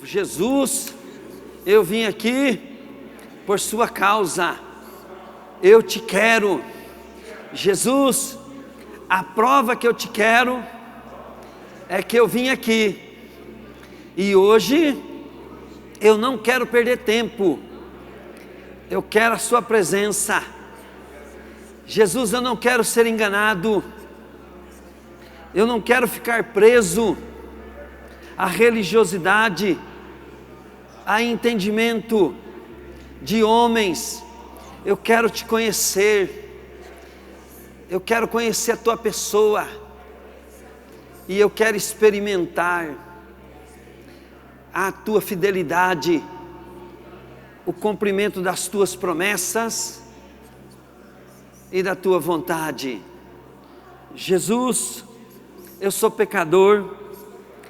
Jesus, eu vim aqui por sua causa, eu te quero. Jesus, a prova que eu te quero é que eu vim aqui, e hoje eu não quero perder tempo, eu quero a sua presença. Jesus, eu não quero ser enganado, eu não quero ficar preso à religiosidade, a entendimento de homens. Eu quero te conhecer, eu quero conhecer a tua pessoa, e eu quero experimentar a tua fidelidade, o cumprimento das tuas promessas e da tua vontade. Jesus, eu sou pecador,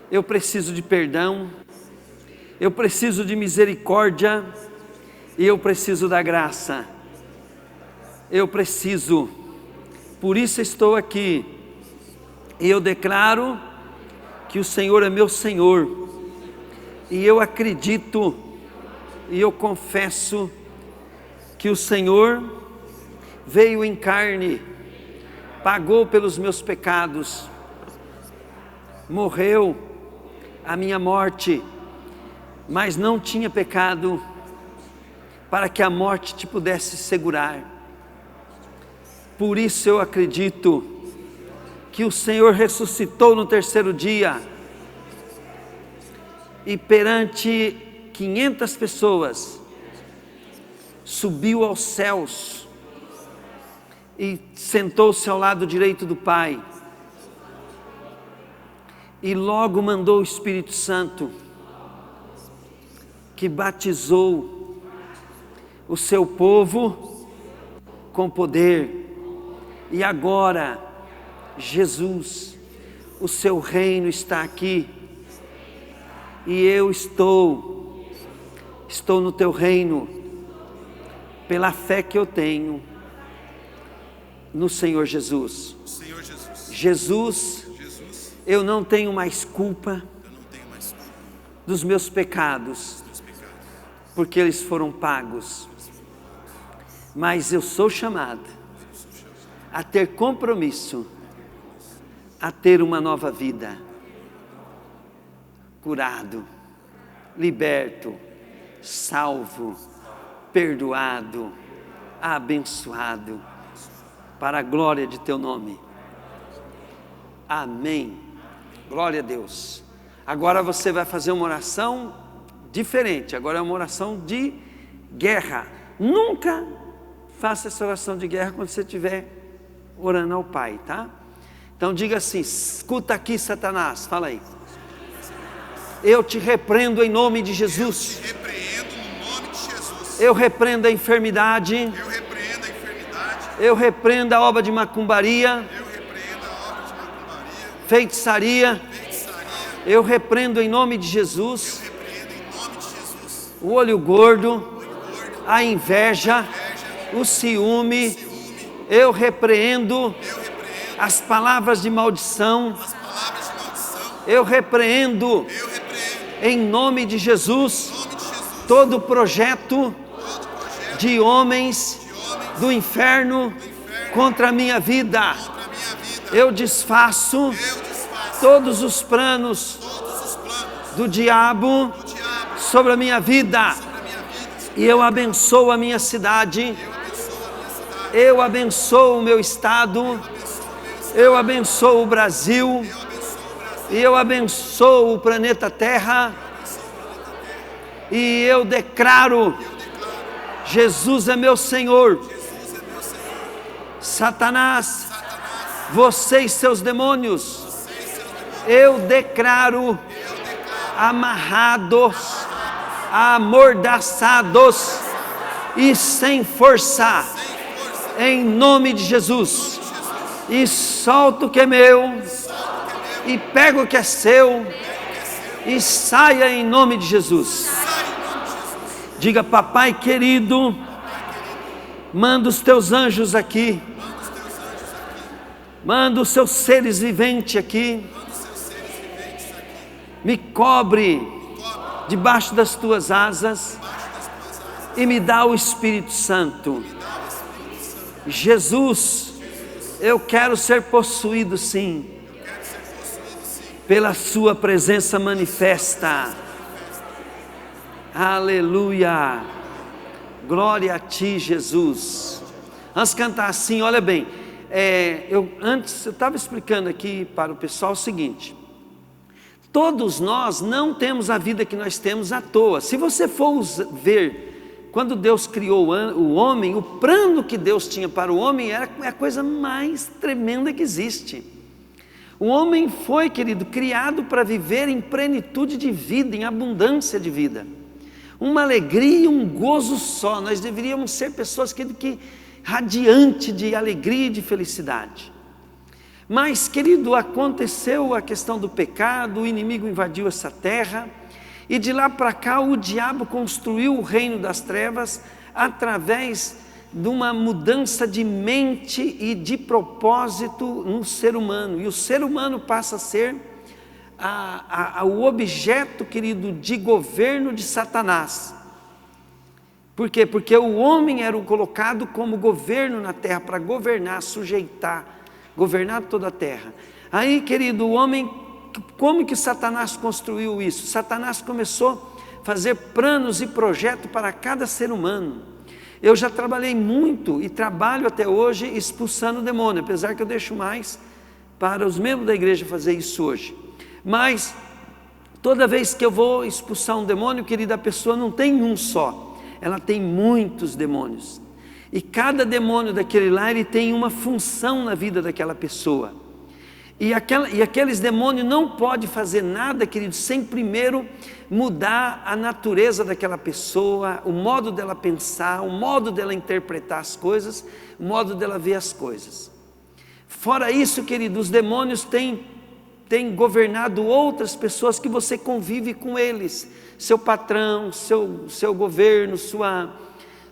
eu preciso de perdão, eu preciso de misericórdia, e eu preciso da graça. Eu preciso, por isso estou aqui, e eu declaro que o Senhor é meu Senhor, e eu acredito, e eu confesso que o Senhor veio em carne, pagou pelos meus pecados, morreu a minha morte, mas não tinha pecado, para que a morte te pudesse segurar. Por isso eu acredito que o Senhor ressuscitou no terceiro dia, e perante 500 pessoas, subiu aos céus, e sentou-se ao lado direito do Pai, e logo mandou o Espírito Santo, que batizou o seu povo com poder. E agora, Jesus, o seu reino está aqui, e eu estou no teu reino, pela fé que eu tenho no Senhor Jesus. Jesus, eu não tenho mais culpa dos meus pecados, porque eles foram pagos, mas eu sou chamado a ter compromisso, a ter uma nova vida, curado, liberto, salvo, perdoado, abençoado, para a glória de teu nome. Amém. Glória a Deus. Agora você vai fazer uma oração diferente, agora é uma oração de guerra. Nunca faça essa oração de guerra quando você estiver orando ao Pai, tá? Então diga assim: escuta aqui, Satanás, fala aí. Eu te repreendo em nome de Jesus. Eu repreendo a enfermidade. Eu repreendo a obra de macumbaria. Feitiçaria. Eu repreendo em nome de Jesus o olho gordo, a inveja, o ciúme. Eu repreendo as palavras de maldição. Eu repreendo em nome de Jesus todo projeto de homens do inferno contra a minha vida. Eu desfaço todos os planos do diabo sobre a minha vida, e eu abençoo a minha cidade, eu abençoo o meu estado, eu abençoo o Brasil, e eu abençoo o planeta Terra, e eu declaro: Jesus é meu Senhor. Satanás, você e seus demônios, eu declaro amarrados, amordaçados e sem força, em nome de Jesus. E solta o que é meu, e pega o que é seu, e saia em nome de Jesus. Diga: papai querido, manda os teus anjos aqui, manda os seus seres viventes aqui, me cobre debaixo das tuas asas e me dá o Espírito Santo. Jesus, eu quero ser possuído sim, pela sua presença manifesta. Aleluia, glória a ti, Jesus. Vamos cantar assim, olha bem, eu estava explicando aqui para o pessoal o seguinte: todos nós não temos a vida que nós temos à toa. Se você for ver, quando Deus criou o homem, o plano que Deus tinha para o homem era a coisa mais tremenda que existe. O homem foi, querido, criado para viver em plenitude de vida, em abundância de vida, uma alegria e um gozo só. Nós deveríamos ser pessoas que radiante de alegria e de felicidade. Mas, querido, aconteceu a questão do pecado, o inimigo invadiu essa terra, e de lá para cá o diabo construiu o reino das trevas através de uma mudança de mente e de propósito no ser humano, e o ser humano passa a ser o objeto, querido, de governo de Satanás. Por quê? Porque o homem era colocado como governo na terra, para governar, sujeitar, governar toda a terra. Aí, querido, o homem, como que Satanás construiu isso? Satanás começou a fazer planos e projetos para cada ser humano. Eu já trabalhei muito e trabalho até hoje expulsando o demônio, apesar que eu deixo mais para os membros da igreja fazer isso hoje. Mas toda vez que eu vou expulsar um demônio, querida, a pessoa não tem um só, ela tem muitos demônios. E cada demônio daquele lá, ele tem uma função na vida daquela pessoa. E aqueles demônios não podem fazer nada, querido, sem primeiro mudar a natureza daquela pessoa, o modo dela pensar, o modo dela interpretar as coisas, o modo dela ver as coisas. Fora isso, querido, os demônios têm governado outras pessoas que você convive com eles, seu patrão, seu governo,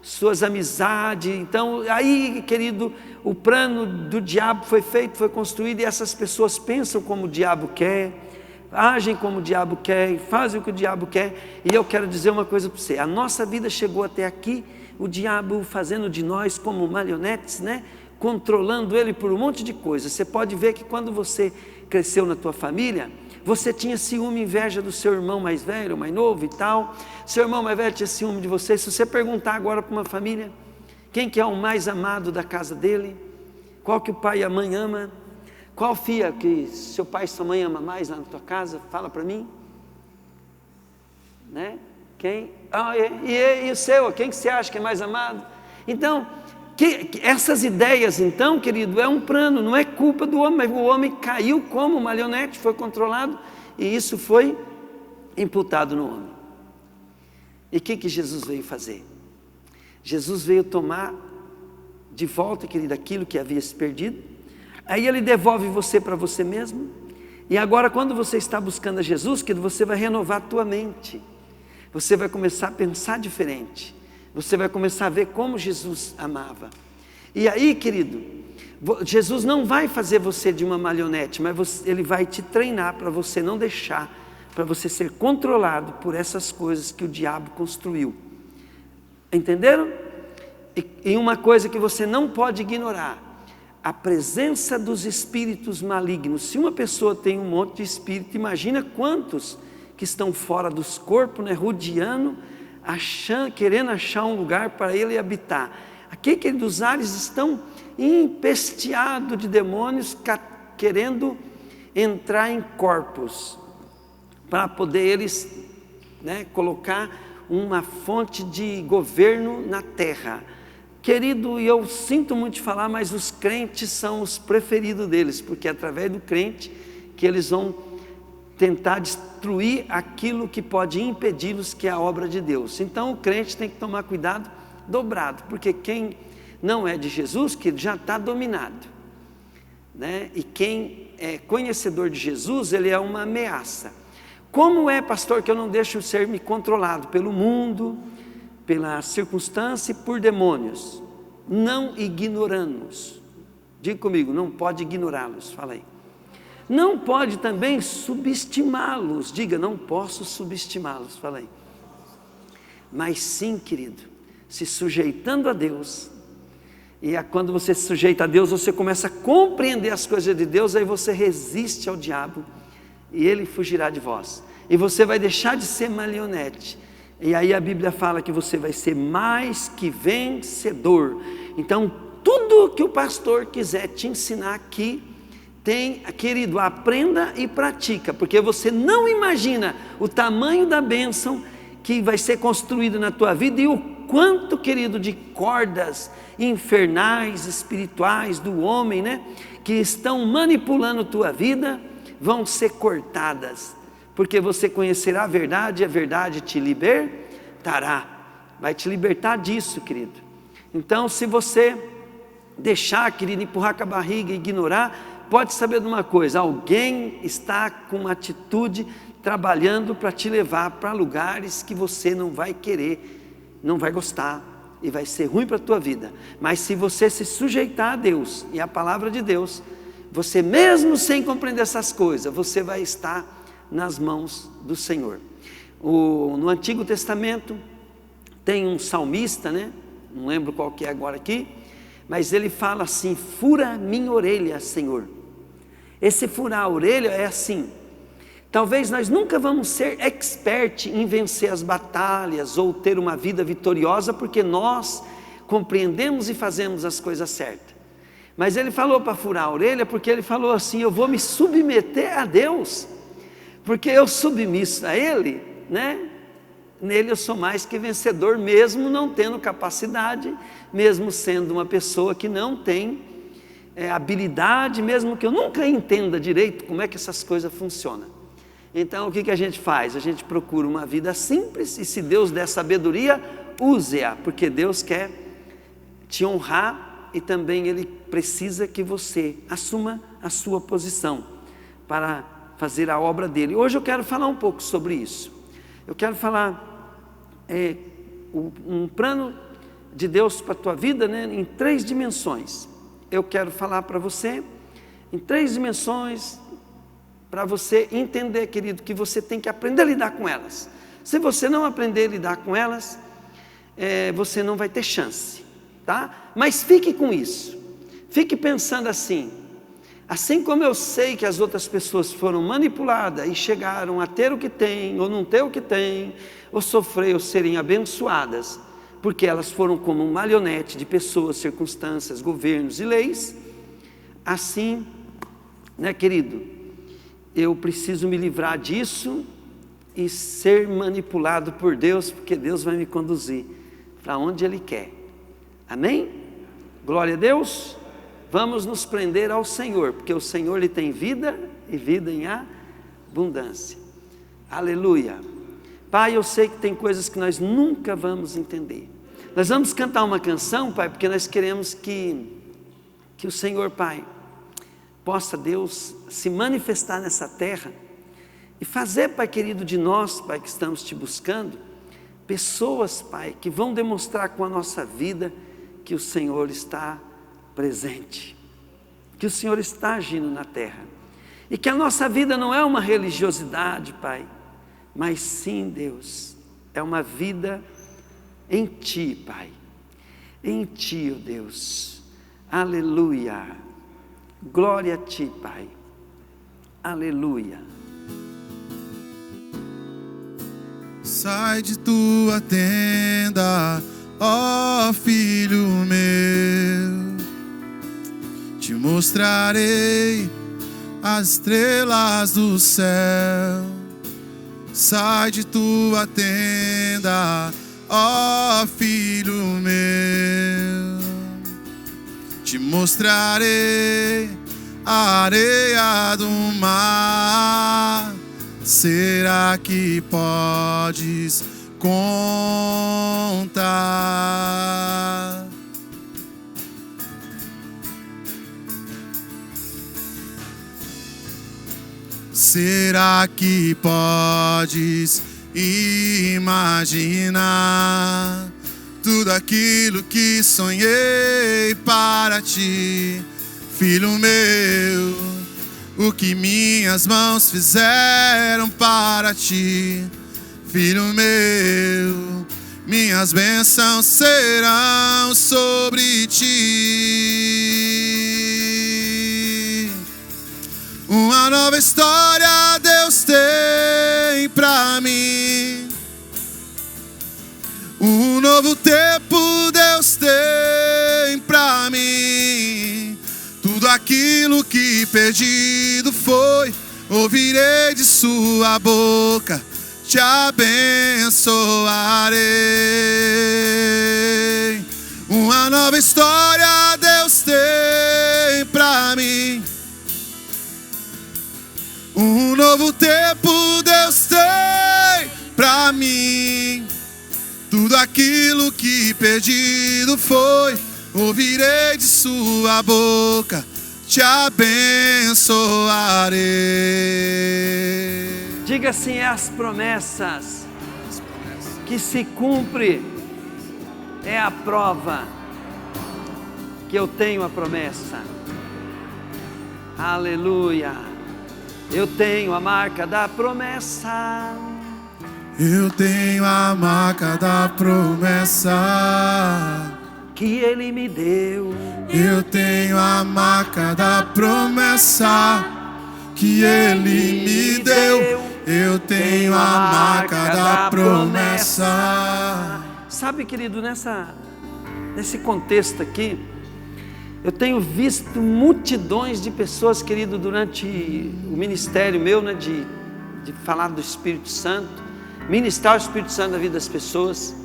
suas amizades. Então aí, querido, o plano do diabo foi feito, foi construído, e essas pessoas pensam como o diabo quer, agem como o diabo quer, fazem o que o diabo quer. E eu quero dizer uma coisa para você: a nossa vida chegou até aqui, o diabo fazendo de nós como marionetes, né? Controlando ele por um monte de coisas. Você pode ver que quando você cresceu na tua família, você tinha ciúme e inveja do seu irmão mais velho, mais novo e tal. Seu irmão mais velho tinha ciúme de você. Se você perguntar agora para uma família, quem que é o mais amado da casa dele? Qual que o pai e a mãe ama? Qual filha que seu pai e sua mãe ama mais lá na tua casa? Fala para mim. Né? Quem? E o seu? Quem que você acha que é mais amado? Então, essas ideias, então, querido, é um plano, não é culpa do homem, mas o homem caiu como marionete, foi controlado, e isso foi imputado no homem. E o que Jesus veio fazer? Jesus veio tomar de volta, querido, aquilo que havia se perdido. Aí ele devolve você para você mesmo. E agora, quando você está buscando a Jesus, querido, você vai renovar a tua mente. Você vai começar a pensar diferente. Você vai começar a ver como Jesus amava. E aí, querido, Jesus não vai fazer você de uma marionete, mas Ele vai te treinar para você não deixar, para você ser controlado por essas coisas que o diabo construiu. Entenderam? E uma coisa que você não pode ignorar: a presença dos espíritos malignos. Se uma pessoa tem um monte de espírito, imagina quantos que estão fora dos corpos, né, rodeando, querendo achar um lugar para ele habitar. Aqui, queridos, os ares estão empesteados de demônios querendo entrar em corpos, para poder eles, né, colocar uma fonte de governo na terra. Querido, e eu sinto muito de falar, mas os crentes são os preferidos deles, porque é através do crente que eles vão tentar destruir aquilo que pode impedi-los, que é a obra de Deus. Então o crente tem que tomar cuidado dobrado, porque quem não é de Jesus, que já está dominado, né? E quem é conhecedor de Jesus, ele é uma ameaça. Como é, pastor, que eu não deixo ser me controlado pelo mundo, pela circunstância e por demônios? Não ignoramos. Diga comigo, não pode ignorá-los. Fala aí. Não pode também subestimá-los. Diga, não posso subestimá-los. Fala aí. Mas sim, querido, se sujeitando a Deus. E quando você se sujeita a Deus, você começa a compreender as coisas de Deus. Aí você resiste ao diabo e ele fugirá de vós. E você vai deixar de ser marionete. E aí a Bíblia fala que você vai ser mais que vencedor. Então tudo que o pastor quiser te ensinar aqui, querido, aprenda e pratica, porque você não imagina o tamanho da bênção que vai ser construído na tua vida e o quanto, querido, de cordas infernais, espirituais do homem, né, que estão manipulando tua vida, vão ser cortadas, porque você conhecerá a verdade e a verdade te libertará, vai te libertar disso, querido. Então, se você deixar, querido, empurrar com a barriga e ignorar, pode saber de uma coisa, alguém está com uma atitude trabalhando para te levar para lugares que você não vai querer, não vai gostar e vai ser ruim para a tua vida. Mas se você se sujeitar a Deus e a palavra de Deus, você mesmo sem compreender essas coisas, você vai estar nas mãos do Senhor. No Antigo Testamento tem um salmista, né? Não lembro qual que é agora aqui, mas ele fala assim: fura minha orelha, Senhor. Esse furar a orelha é assim, talvez nós nunca vamos ser expert em vencer as batalhas ou ter uma vida vitoriosa, porque nós compreendemos e fazemos as coisas certas. Mas ele falou para furar a orelha, porque ele falou assim: eu vou me submeter a Deus, porque eu submisso a Ele, né? Nele eu sou mais que vencedor, mesmo não tendo capacidade, mesmo sendo uma pessoa que não tem habilidade, mesmo que eu nunca entenda direito como é que essas coisas funcionam. Então o que a gente faz? A gente procura uma vida simples, e se Deus der sabedoria, use-a, porque Deus quer te honrar e também Ele precisa que você assuma a sua posição para fazer a obra dEle. Hoje eu quero falar um pouco sobre isso. Eu quero falar um plano de Deus para a tua vida, né, em 3 dimensões. Eu quero falar para você em 3 dimensões, para você entender, querido, que você tem que aprender a lidar com elas. Se você não aprender a lidar com elas, você não vai ter chance, tá? Mas fique com isso, fique pensando assim como eu sei que as outras pessoas foram manipuladas e chegaram a ter o que tem, ou não ter o que tem, ou sofrer, ou serem abençoadas, porque elas foram como um marionete de pessoas, circunstâncias, governos e leis, assim, né, querido, eu preciso me livrar disso e ser manipulado por Deus, porque Deus vai me conduzir para onde Ele quer. Amém? Glória a Deus. Vamos nos prender ao Senhor, porque o Senhor Ele tem vida e vida em abundância. Aleluia. Pai, eu sei que tem coisas que nós nunca vamos entender. Nós vamos cantar uma canção, Pai, porque nós queremos que o Senhor, Pai, possa, Deus, se manifestar nessa terra e fazer, Pai querido, de nós, Pai, que estamos Te buscando, pessoas, Pai, que vão demonstrar com a nossa vida que o Senhor está presente, que o Senhor está agindo na terra, e que a nossa vida não é uma religiosidade, Pai, mas sim, Deus, é uma vida em Ti, Pai, em Ti, ó Deus. Aleluia, glória a Ti, Pai, aleluia. Sai de tua tenda, ó filho meu, te mostrarei as estrelas do céu. Sai de tua tenda, ó filho meu, te mostrarei a areia do mar. Será que podes contar? Será que podes imaginar tudo aquilo que sonhei para ti, filho meu? o que minhas mãos fizeram para ti, filho meu. Minhas bênçãos serão sobre ti. Uma nova história Deus tem pra mim. Um novo tempo Deus tem pra mim. Tudo aquilo que perdido foi, ouvirei de sua boca, te abençoarei. Uma nova história Deus tem pra mim. Um novo tempo Deus tem pra mim. Tudo aquilo que perdido foi, ouvirei de sua boca, te abençoarei. Diga assim: é as promessas que se cumpre, é a prova que eu tenho a promessa. Aleluia. Eu tenho a marca da promessa. Eu tenho a marca da promessa que Ele me deu. Eu tenho a marca da promessa que Ele me deu. Eu tenho a marca da promessa. Sabe, querido, nesse contexto aqui, eu tenho visto multidões de pessoas, querido, durante o ministério meu, né, de falar do Espírito Santo, ministrar o Espírito Santo na vida das pessoas.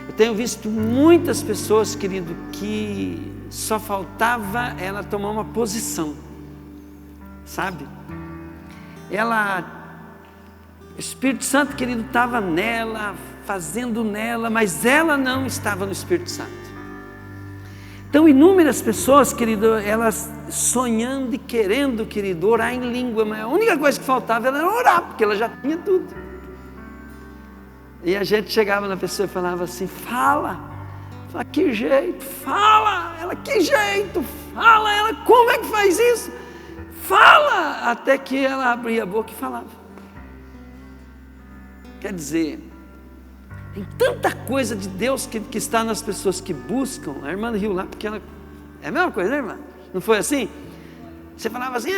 Eu tenho visto muitas pessoas, querido, que só faltava ela tomar uma posição, sabe? O Espírito Santo, querido, estava nela, fazendo nela, mas ela não estava no Espírito Santo. Então, inúmeras pessoas, querido, elas sonhando e querendo, querido, orar em língua, mas a única coisa que faltava era orar, porque ela já tinha tudo. E a gente chegava na pessoa e falava assim: fala, que jeito, fala, ela, que jeito, fala, ela, como é que faz isso? Fala, até que ela abria a boca e falava. Quer dizer, tem tanta coisa de Deus que está nas pessoas que buscam. A irmã riu lá, porque ela, é a mesma coisa, né, irmã? Não foi assim? Você falava assim: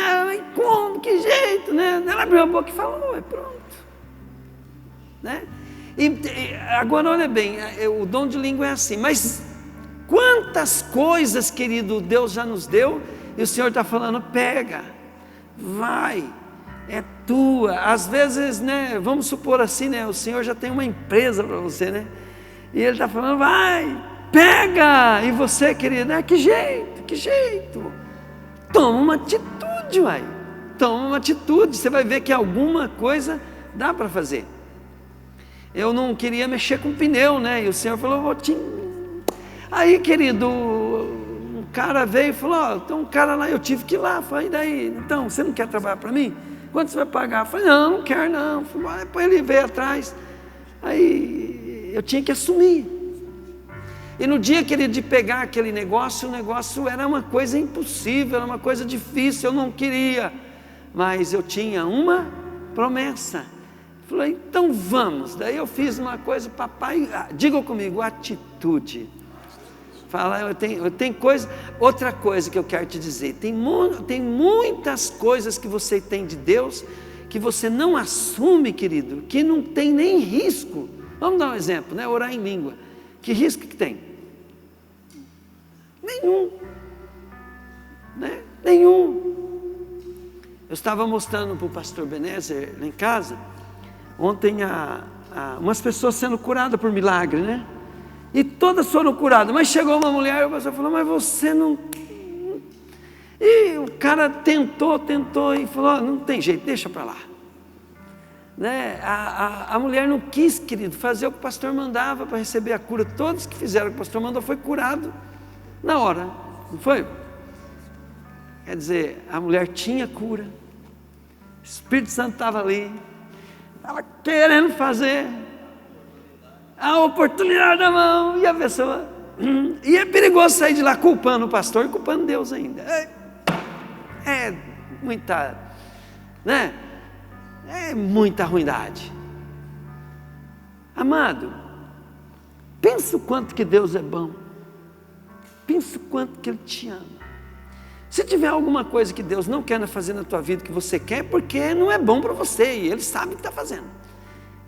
como, que jeito, né? Ela abriu a boca e falou, pronto, né? E agora olha bem, o dom de língua é assim, mas quantas coisas, querido, Deus já nos deu, e o Senhor está falando: pega, vai, é tua. Às vezes, né, vamos supor assim, né, o Senhor já tem uma empresa para você, né, e Ele está falando: vai, pega, e você, querido, que jeito, toma uma atitude, toma uma atitude, você vai ver que alguma coisa dá para fazer. Eu não queria mexer com pneu, né? E o Senhor falou: aí, querido, um cara veio e falou: tem um cara lá, eu tive que ir lá. Falei: e daí? Então, você não quer trabalhar para mim? Quanto você vai pagar? Eu falei: não quero não. Falei: depois ele veio atrás. Aí, eu tinha que assumir. E no dia, querido, de pegar aquele negócio, o negócio era uma coisa impossível, era uma coisa difícil, eu não queria. Mas eu tinha uma promessa. Falei: então vamos. Daí eu fiz uma coisa, papai, diga comigo, atitude. Fala, eu tenho coisa. Outra coisa que eu quero te dizer, tem muitas coisas que você tem de Deus, que você não assume, querido, que não tem nem risco. Vamos dar um exemplo, né? Orar em língua. Que risco que tem? Nenhum. Né? Nenhum. Eu estava mostrando para o pastor Benézer lá em casa, ontem umas pessoas sendo curadas por milagre, né? E todas foram curadas, mas chegou uma mulher e o pastor falou: mas você não... E o cara tentou e falou: não tem jeito, deixa para lá, né? A mulher não quis, querido, fazer o que o pastor mandava para receber a cura. Todos que fizeram o que o pastor mandou foi curado na hora, não foi? Quer dizer, a mulher tinha cura, o Espírito Santo estava ali, estava querendo fazer, a oportunidade na mão, e a pessoa... E é perigoso sair de lá culpando o pastor e culpando Deus ainda. É muita né? É muita ruindade. Amado, pensa o quanto que Deus é bom. Pensa o quanto que Ele te ama. Se tiver alguma coisa que Deus não quer fazer na tua vida que você quer, porque não é bom para você, e Ele sabe o que está fazendo.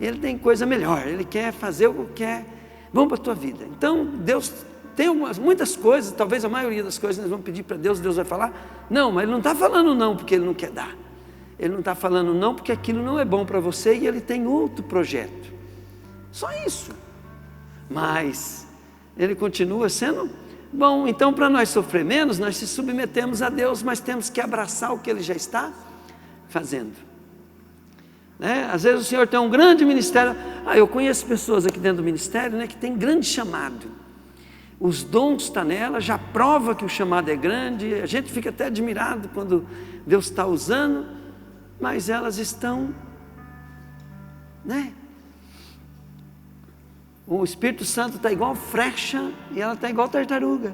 Ele tem coisa melhor, Ele quer fazer o que é bom para a tua vida. Então, Deus tem muitas coisas, talvez a maioria das coisas nós vamos pedir para Deus, Deus vai falar, não, mas Ele não está falando não porque Ele não quer dar. Ele não está falando não porque aquilo não é bom para você e Ele tem outro projeto. Só isso. Mas Ele continua sendo bom. Então, para nós sofrer menos, nós se submetemos a Deus, mas temos que abraçar o que Ele já está fazendo, né? Às vezes o Senhor tem um grande ministério. Eu conheço pessoas aqui dentro do ministério, né, que tem grande chamado. Os dons estão nela, já prova que o chamado é grande. A gente fica até admirado quando Deus está usando, mas elas estão, né? O Espírito Santo está igual flecha e ela está igual tartaruga.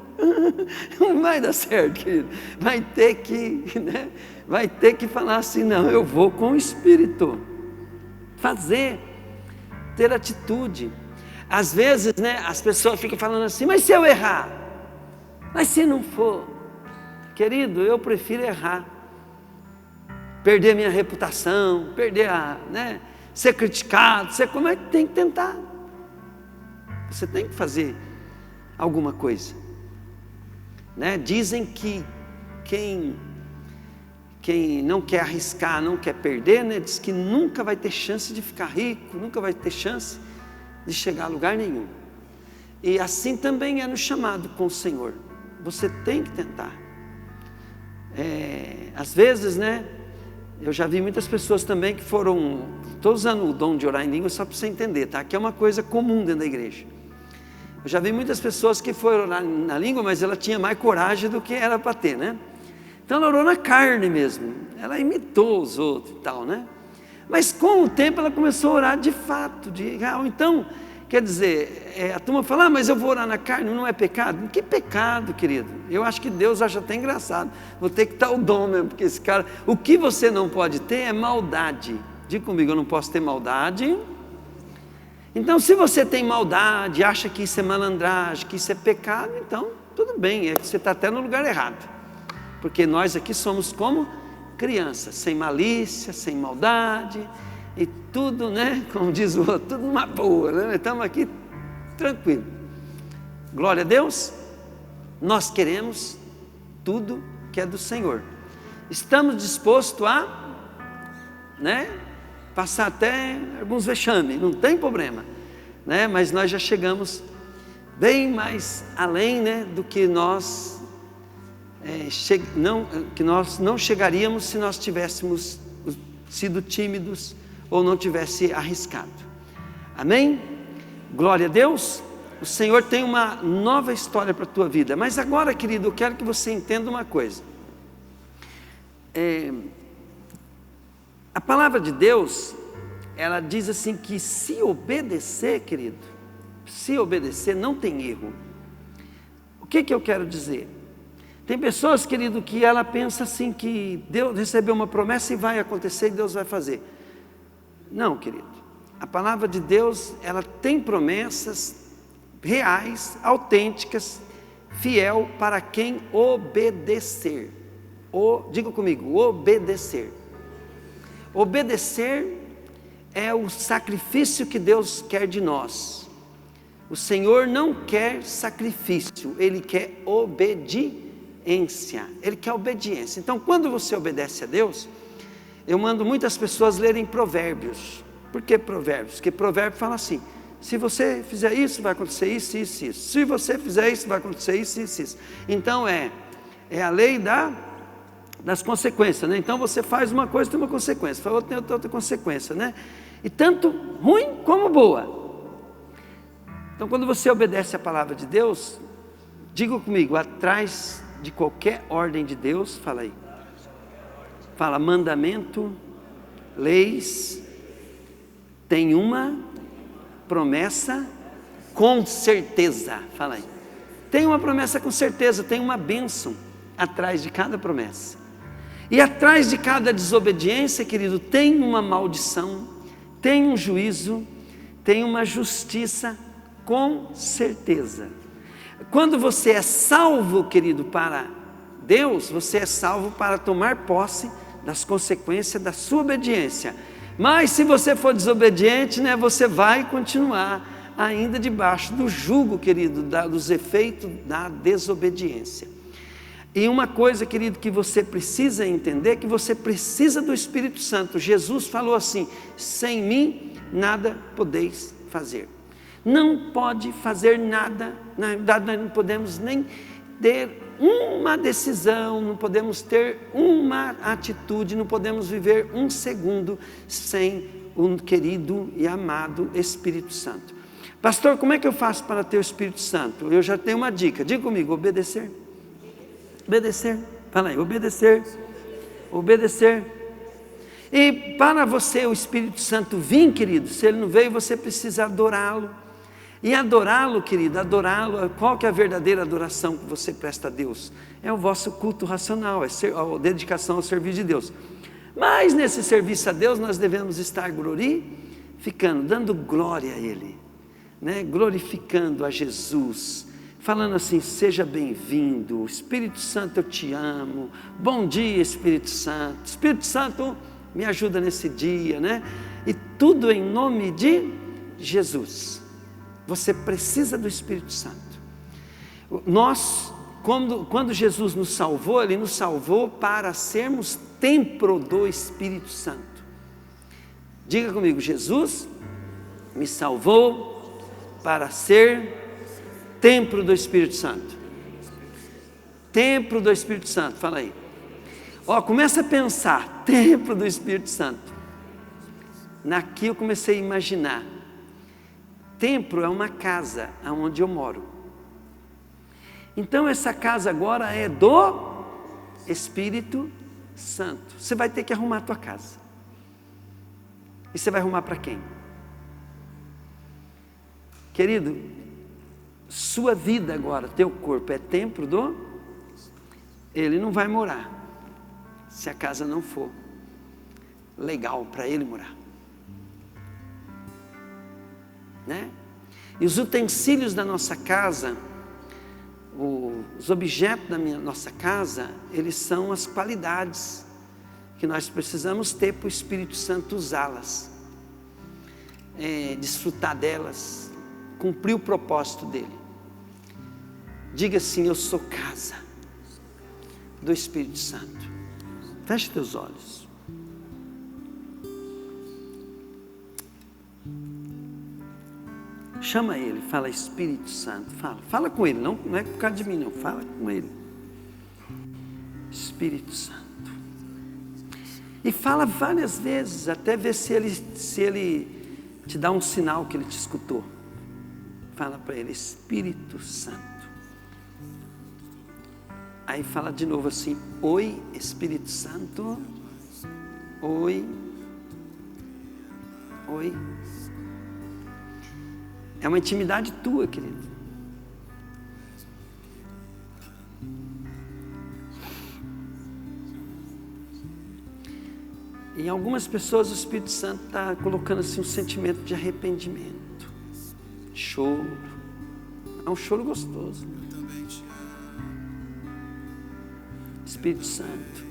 Não vai dar certo, querido. Vai ter que, né? Vai ter que falar assim, não, eu vou com o Espírito. Fazer, ter atitude. Às vezes, né, as pessoas ficam falando assim, mas se eu errar? Mas se não for? Querido, eu prefiro errar. Perder minha reputação, perder né, ser criticado, como é que tem que tentar? Você tem que fazer alguma coisa, né? Dizem que quem não quer arriscar, não quer perder, né? Diz que nunca vai ter chance de ficar rico, nunca vai ter chance de chegar a lugar nenhum. E assim também é no chamado com o Senhor. Você tem que tentar. Às vezes, né? Eu já vi muitas pessoas também que foram... Estou usando o dom de orar em língua só para você entender, tá? Que é uma coisa comum dentro da igreja. Eu já vi muitas pessoas que foram orar na língua, mas ela tinha mais coragem do que era para ter, né? Então ela orou na carne mesmo. Ela imitou os outros e tal, né? Mas com o tempo ela começou a orar de fato, de real. Então, quer dizer, a turma fala, mas eu vou orar na carne, não é pecado? Que pecado, querido? Eu acho que Deus acha até engraçado. Vou ter que estar o dom mesmo, porque esse cara... O que você não pode ter é maldade. Diga comigo, eu não posso ter maldade. Então, se você tem maldade, acha que isso é malandragem, que isso é pecado, então, tudo bem, é que você está até no lugar errado. Porque nós aqui somos como crianças, sem malícia, sem maldade, e tudo, né, como diz o outro, tudo numa boa, né? Estamos aqui tranquilo. Glória a Deus, nós queremos tudo que é do Senhor. Estamos dispostos a, né, passar até alguns vexames, não tem problema, né? Mas nós já chegamos bem mais além, né, do que nós não chegaríamos se nós tivéssemos sido tímidos ou não tivesse arriscado. Amém? Glória a Deus. O Senhor tem uma nova história para a tua vida. Mas agora, querido, eu quero que você entenda uma coisa. A palavra de Deus, ela diz assim que se obedecer, querido, se obedecer não tem erro. O que eu quero dizer? Tem pessoas, querido, que ela pensa assim que Deus recebeu uma promessa e vai acontecer e Deus vai fazer. Não, querido. A palavra de Deus, ela tem promessas reais, autênticas, fiel para quem obedecer. Diga comigo, obedecer. Obedecer é o sacrifício que Deus quer de nós. O Senhor não quer sacrifício, Ele quer obediência. Ele quer obediência. Então, quando você obedece a Deus, eu mando muitas pessoas lerem Provérbios. Por que Provérbios? Porque Provérbio fala assim: se você fizer isso, vai acontecer isso, isso, isso. Se você fizer isso, vai acontecer isso, isso, isso. Então, é a lei das consequências, né? Então você faz uma coisa, tem uma consequência, faz outra consequência, né? E tanto ruim como boa. Então, quando você obedece a palavra de Deus, diga comigo, atrás de qualquer ordem de Deus, fala aí, fala mandamento, leis, tem uma promessa com certeza, fala aí, tem uma promessa com certeza, tem uma bênção atrás de cada promessa. E atrás de cada desobediência, querido, tem uma maldição, tem um juízo, tem uma justiça, com certeza. Quando você é salvo, querido, para Deus, você é salvo para tomar posse das consequências da sua obediência. Mas se você for desobediente, né, você vai continuar ainda debaixo do jugo, querido, dos efeitos da desobediência. E uma coisa, querido, que você precisa entender, que você precisa do Espírito Santo. Jesus falou assim: sem mim nada podeis fazer. Não pode fazer nada, na verdade nós não podemos nem ter uma decisão, não podemos ter uma atitude, não podemos viver um segundo sem um querido e amado Espírito Santo. Pastor, como é que eu faço para ter o Espírito Santo? Eu já tenho uma dica, diga comigo: obedecer. Obedecer, fala aí, obedecer, obedecer. E para você o Espírito Santo vir, querido, se ele não veio, você precisa adorá-lo. E adorá-lo, querido, adorá-lo, qual que é a verdadeira adoração que você presta a Deus? É o vosso culto racional, é a dedicação ao serviço de Deus. Mas nesse serviço a Deus nós devemos estar glorificando, dando glória a Ele, né? Glorificando a Jesus, falando assim: seja bem-vindo, Espírito Santo, eu te amo, bom dia Espírito Santo me ajuda nesse dia, né? E tudo em nome de Jesus. Você precisa do Espírito Santo. Nós, quando Jesus nos salvou, Ele nos salvou para sermos templo do Espírito Santo. Diga comigo: Jesus me salvou para ser templo do Espírito Santo. Templo do Espírito Santo, fala aí. Ó, começa a pensar, templo do Espírito Santo. Naqui eu comecei a imaginar. Templo é uma casa onde eu moro. Então essa casa agora é do Espírito Santo. Você vai ter que arrumar a tua casa. E você vai arrumar para quem? Querido, sua vida agora, teu corpo é templo do... Ele não vai morar se a casa não for legal para ele morar, né? E os utensílios da nossa casa, os objetos da nossa casa, eles são as qualidades que nós precisamos ter para o Espírito Santo usá-las, desfrutar delas, cumprir o propósito dele. Diga assim: eu sou casa do Espírito Santo. Feche teus olhos. Chama ele, fala: Espírito Santo, fala com ele, não é por causa de mim não, fala com ele. Espírito Santo. E fala várias vezes, até ver se ele te dá um sinal que ele te escutou. Fala para ele: Espírito Santo. Aí fala de novo assim: oi Espírito Santo, oi, oi. É uma intimidade tua, querido. Em algumas pessoas o Espírito Santo está colocando assim um sentimento de arrependimento, choro. É um choro gostoso. Espírito Santo,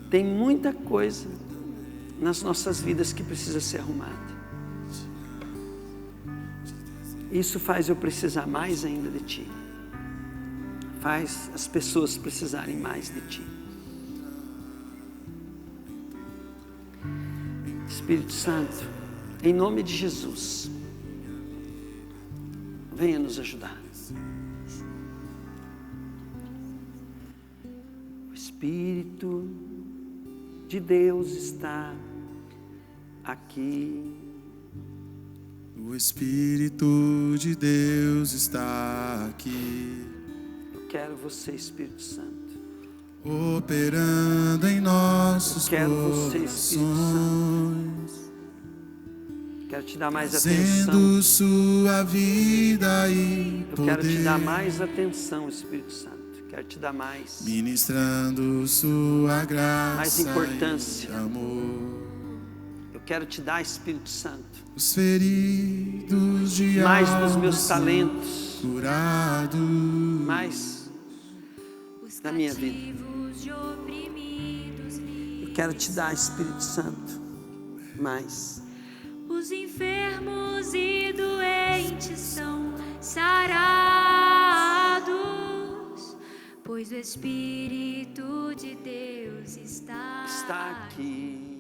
tem muita coisa nas nossas vidas que precisa ser arrumada. Isso faz eu precisar mais ainda de Ti. Faz as pessoas precisarem mais de Ti. Espírito Santo, em nome de Jesus, venha nos ajudar. O Espírito de Deus está aqui. O Espírito de Deus está aqui. Eu quero você, Espírito Santo, operando em nossos quero você, Espírito Santo. Quero te dar mais atenção. Fazendo sua vida e eu quero te dar mais atenção, Espírito Santo. Quero te dar mais. Ministrando sua graça Mais importância. e amor. Eu quero te dar, Espírito Santo, Os feridos de mais alma dos meus são talentos, curados. mais da minha vida. Eu quero te dar, Espírito Santo, mais. Os enfermos e doentes são sarados, pois o Espírito de Deus está Está aqui.